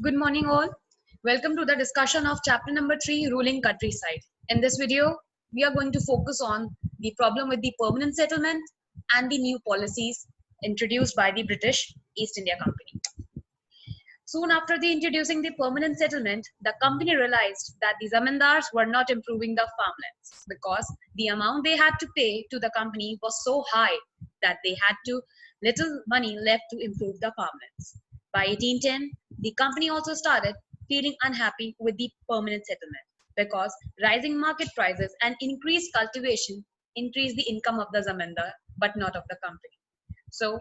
Good morning all. Welcome to the discussion of chapter number 3, ruling countryside. In this video, we are going to focus on the problem with the permanent settlement and the new policies introduced by the British East India Company. Soon after the introducing the permanent settlement, the company realized that the zamindars were not improving the farmlands because the amount they had to pay to the company was so high that they had to little money left to improve the farmlands. By 1810, the company also started feeling unhappy with the permanent settlement because rising market prices and increased cultivation increased the income of the zamindar but not of the company. So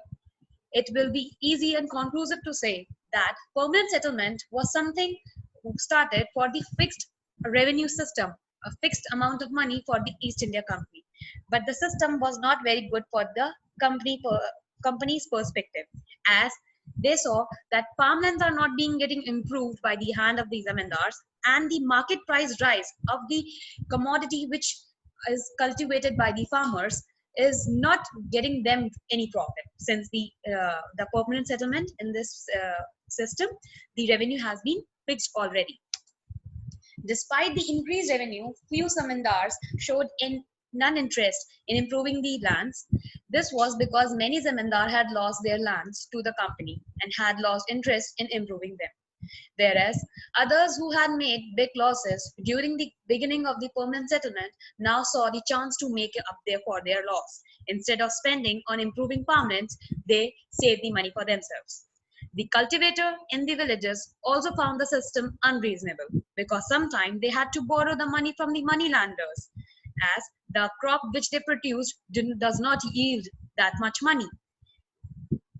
it will be easy and conclusive to say that permanent settlement was something started for the fixed revenue system, a fixed amount of money for the East India Company. But the system was not very good for the company's perspective, as they saw that farmlands are not being getting improved by the hand of the zamindars, and the market price rise of the commodity which is cultivated by the farmers is not getting them any profit, since the permanent settlement in this system, the revenue has been fixed already. Despite the increased revenue, few zamindars showed none interest in improving the lands. This was because many zamindar had lost their lands to the company and had lost interest in improving them. Whereas others who had made big losses during the beginning of the permanent settlement now saw the chance to make up for their loss. Instead of spending on improving farmlands, they saved the money for themselves. The cultivator in the villages also found the system unreasonable because sometimes they had to borrow the money from the moneylenders, as the crop which they produced does not yield that much money.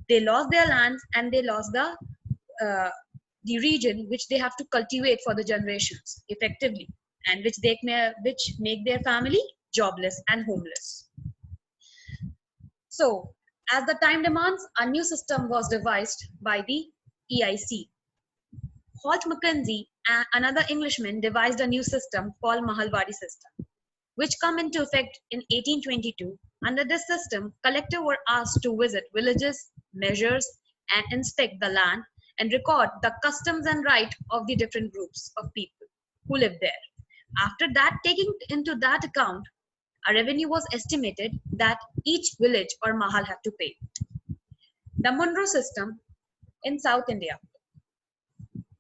They lost their lands and they lost the region which they have to cultivate for the generations effectively, and which make their family jobless and homeless. So, as the time demands, a new system was devised by the EIC. Holt Mackenzie, another Englishman, devised a new system called Mahalwadi system, which come into effect in 1822. Under this system, collectors were asked to visit villages, measures, and inspect the land and record the customs and right of the different groups of people who lived there. After that, taking into that account, a revenue was estimated that each village or mahal had to pay. The Monroe system in South India,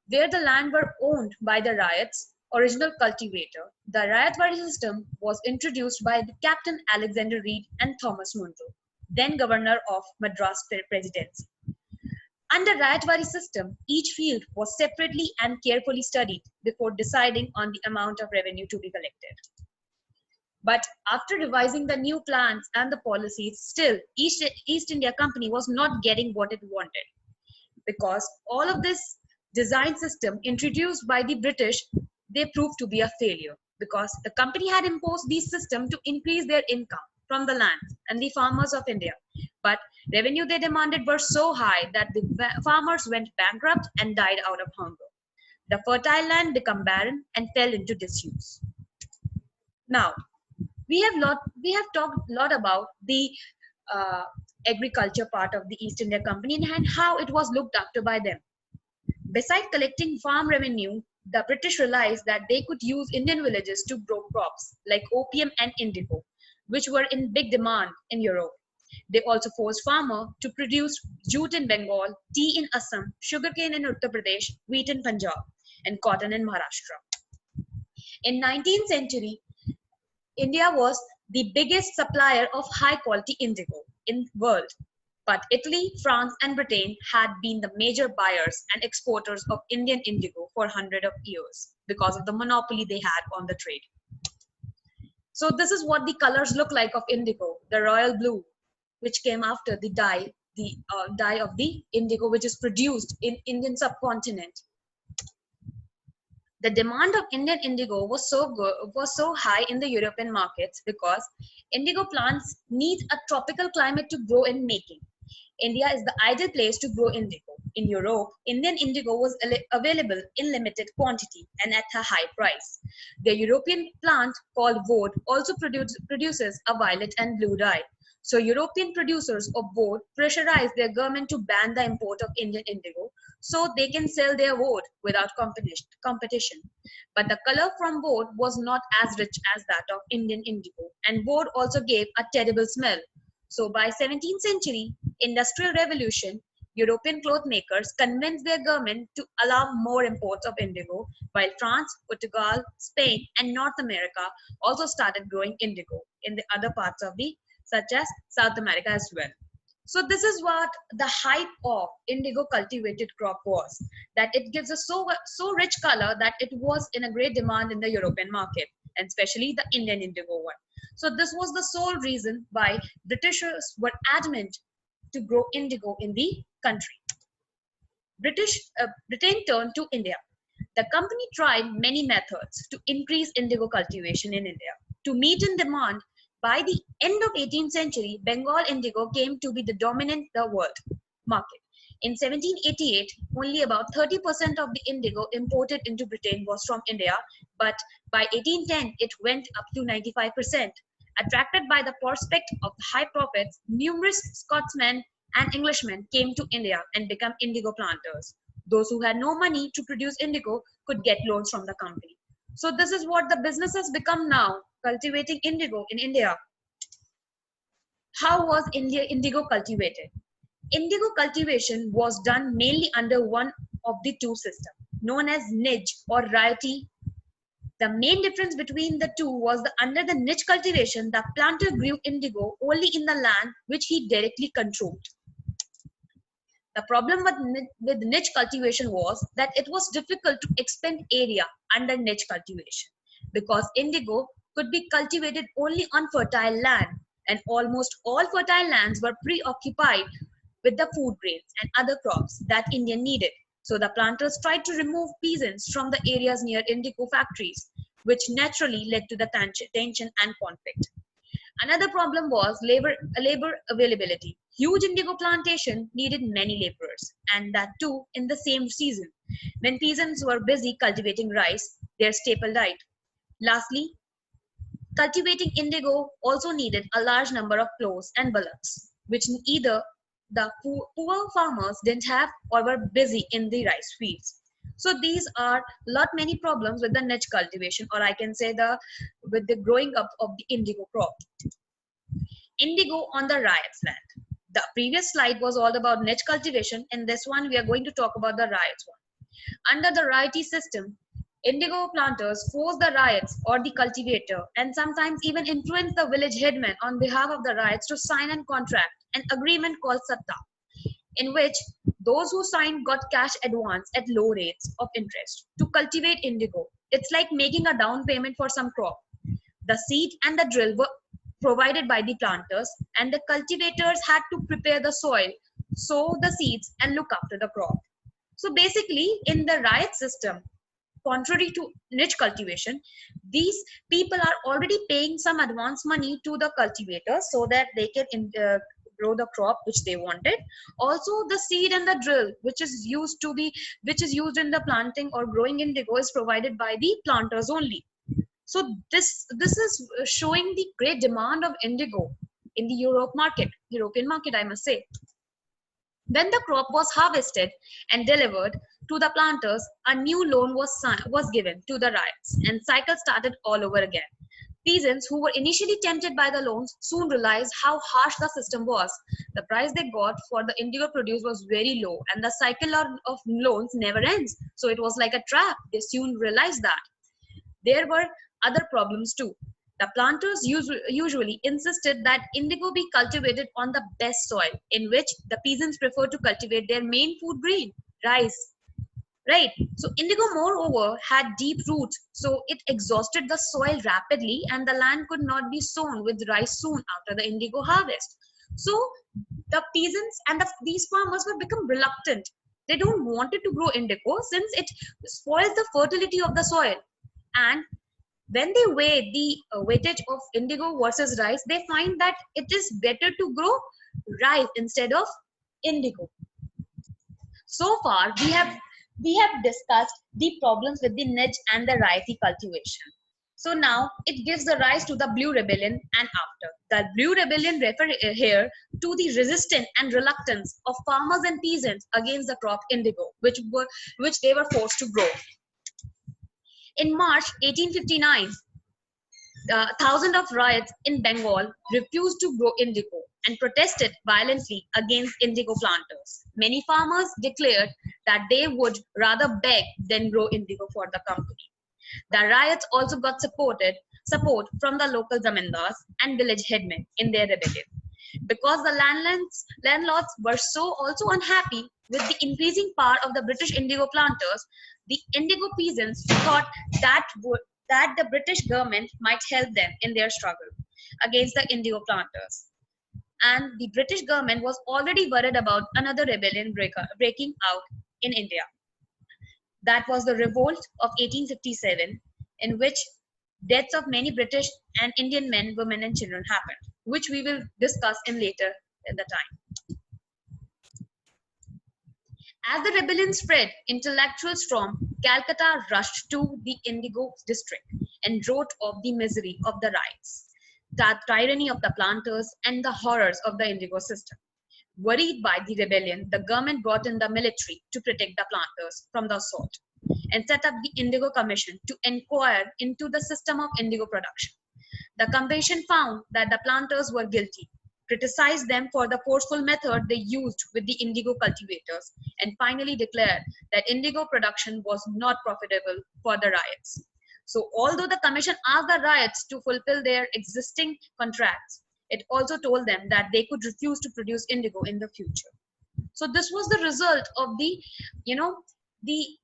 where the land were owned by the Riots, original cultivator, the Riots system was introduced by the Captain Alexander Reed and Thomas Monroe, then governor of Madras Presidency. Under Riots system, each field was separately and carefully studied before deciding on the amount of revenue to be collected. But after revising the new plans and the policies, still East India Company was not getting what it wanted, because all of this design system introduced by the British, they proved to be a failure, because the company had imposed this system to increase their income from the land and the farmers of India. But revenue they demanded were so high that the farmers went bankrupt and died out of hunger. The fertile land became barren and fell into disuse. Now, we have talked a lot about the uh, agriculture part of the East India Company and how it was looked after by them. Besides collecting farm revenue, the British realized that they could use Indian villages to grow crops like opium and indigo, which were in big demand in Europe. They also forced farmers to produce jute in Bengal, tea in Assam, sugarcane in Uttar Pradesh, wheat in Punjab, and cotton in Maharashtra. In 19th century, India was the biggest supplier of high quality indigo in the world. But Italy, France, and Britain had been the major buyers and exporters of Indian indigo for hundreds of years because of the monopoly they had on the trade. So this is what the colors look like of indigo, the royal blue, which came after the dye of the indigo, which is produced in Indian subcontinent. The demand of Indian indigo was so high in the European markets because indigo plants need a tropical climate to grow in making. India is the ideal place to grow indigo. In Europe, Indian indigo was available in limited quantity and at a high price. The European plant called woad also produces a violet and blue dye. So European producers of wood pressurized their government to ban the import of Indian indigo so they can sell their wood without competition. But the color from wood was not as rich as that of Indian indigo, and wood also gave a terrible smell. So by 17th century, Industrial Revolution, European cloth makers convinced their government to allow more imports of indigo, while France, Portugal, Spain, and North America also started growing indigo in the other parts of the such as South America as well. So this is what the hype of indigo cultivated crop was, that it gives a so rich color that it was in a great demand in the European market, and especially the Indian indigo one. So this was the sole reason why Britishers were adamant to grow indigo in the country. Britain turned to India. The company tried many methods to increase indigo cultivation in India. To meet in demand, by the end of 18th century, Bengal indigo came to be the dominant the world market. In 1788, only about 30% of the indigo imported into Britain was from India, but by 1810, it went up to 95%. Attracted by the prospect of high profits, numerous Scotsmen and Englishmen came to India and became indigo planters. Those who had no money to produce indigo could get loans from the company. So this is what the business has become now, cultivating indigo in India. How was indigo cultivated? Indigo cultivation was done mainly under one of the two systems, known as niche or rioti. The main difference between the two was that under the niche cultivation, the planter grew indigo only in the land which he directly controlled. The problem with niche cultivation was that it was difficult to expand area under niche cultivation because indigo could be cultivated only on fertile land, and almost all fertile lands were preoccupied with the food grains and other crops that India needed. So the planters tried to remove peasants from the areas near indigo factories, which naturally led to the tension and conflict. Another problem was labor availability. Huge indigo plantation needed many laborers, and that too in the same season, when peasants were busy cultivating rice, their staple diet. Lastly, cultivating indigo also needed a large number of plows and bullocks, which either the poor farmers didn't have or were busy in the rice fields. So these are many problems with the niche cultivation, or I can say with the growing up of the indigo crop. Indigo on the riots land. The previous slide was all about niche cultivation. In this one, we are going to talk about the riots one. Under the riotee system, indigo planters force the riots or the cultivator and sometimes even influence the village headman on behalf of the riots to sign a contract, an agreement called satta, in which those who signed got cash advance at low rates of interest to cultivate indigo. It's like making a down payment for some crop. The seed and the drill were provided by the planters, and the cultivators had to prepare the soil, sow the seeds, and look after the crop. So basically, in the riot system, contrary to niche cultivation, these people are already paying some advance money to the cultivators so that they can grow the crop which they wanted. Also, the seed and the drill, which is used in the planting or growing indigo, is provided by the planters only. So this is showing the great demand of indigo in the European market, I must say. When the crop was harvested and delivered to the planters, a new loan was given to the riots, and cycle started all over again. Peasants who were initially tempted by the loans soon realized how harsh the system was. The price they got for the indigo produce was very low, and the cycle of loans never ends. So it was like a trap. They soon realized that. There were other problems too. The planters usually insisted that indigo be cultivated on the best soil, in which the peasants prefer to cultivate their main food grain, rice. Right? So indigo, moreover, had deep roots, so it exhausted the soil rapidly, and the land could not be sown with rice soon after the indigo harvest. So the peasants and these farmers were become reluctant. They don't want it to grow indigo since it spoils the fertility of the soil. And when they weigh the weightage of indigo versus rice, they find that it is better to grow rice instead of indigo. So far, we have discussed the problems with the niche and the riotee cultivation. So now it gives the rise to the Blue Rebellion and after. The Blue Rebellion refer here to the resistance and reluctance of farmers and peasants against the crop indigo, which they were forced to grow. In March 1859, thousands of riots in Bengal refused to grow indigo and protested violently against indigo planters. Many farmers declared that they would rather beg than grow indigo for the company. The riots also got support from the local zamindars and village headmen in their rebellion. Because the landlords were so also unhappy with the increasing power of the British indigo planters, the indigo peasants thought that the British government might help them in their struggle against the indigo planters. And the British government was already worried about another rebellion breaking out in India. That was the revolt of 1857, in which deaths of many British and Indian men, women, and children happened, which we will discuss in later in the time. As the rebellion spread, intellectuals from Calcutta rushed to the Indigo district and wrote of the misery of the riots, the tyranny of the planters, and the horrors of the indigo system. Worried by the rebellion, the government brought in the military to protect the planters from the assault and set up the Indigo Commission to inquire into the system of indigo production. The commission found that the planters were guilty, criticized them for the forceful method they used with the indigo cultivators, and finally declared that indigo production was not profitable for the riots. So although the commission asked the riots to fulfill their existing contracts, it also told them that they could refuse to produce indigo in the future. So this was the result of the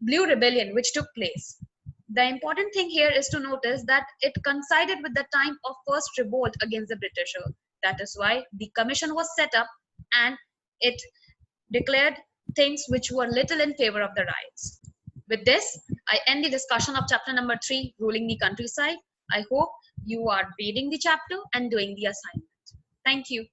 Blue Rebellion which took place. The important thing here is to notice that it coincided with the time of first revolt against the Britishers. That is why the commission was set up and it declared things which were little in favor of the riots. With this, I end the discussion of chapter number 3, Ruling the Countryside. I hope you are reading the chapter and doing the assignment. Thank you.